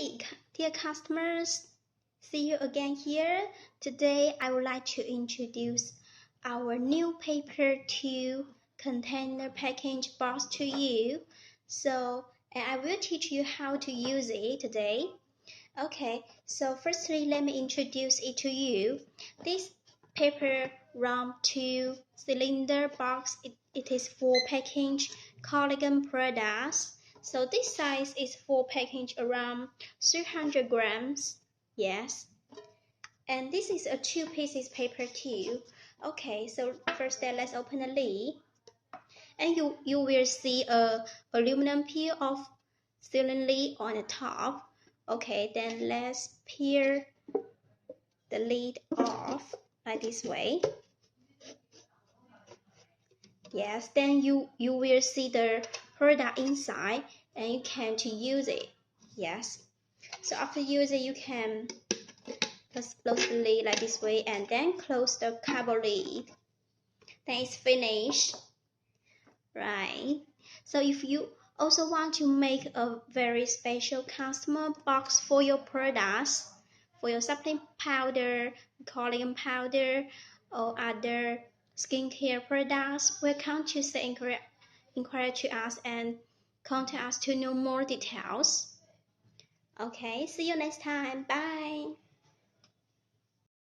Hey, dear customers, see you again here. Today, I would like to introduce our new paper tube container package box to you. And I will teach you how to use it today. Okay, so firstly, let me introduce it to you. This paper round tube cylinder box, it is for package collagen products. So this size is for package around 300 grams. Yes. And this is a 2 pieces paper tube. Okay, so first let's open the lid. And you will see a aluminum peel of cylinder on the top. Okay, then let's peel the lid off like this way. Yes, then you will see the product inside and you can use it. Yes. So after using, you can just close the lid like this way and then close the cover lid. Then it's finished. Right. So if you also want to make a very special customer box for your products, for your supplement powder, collagen powder, or other skincare products, welcome to inquire to us and contact us to know more details. Okay, see you next time. Bye.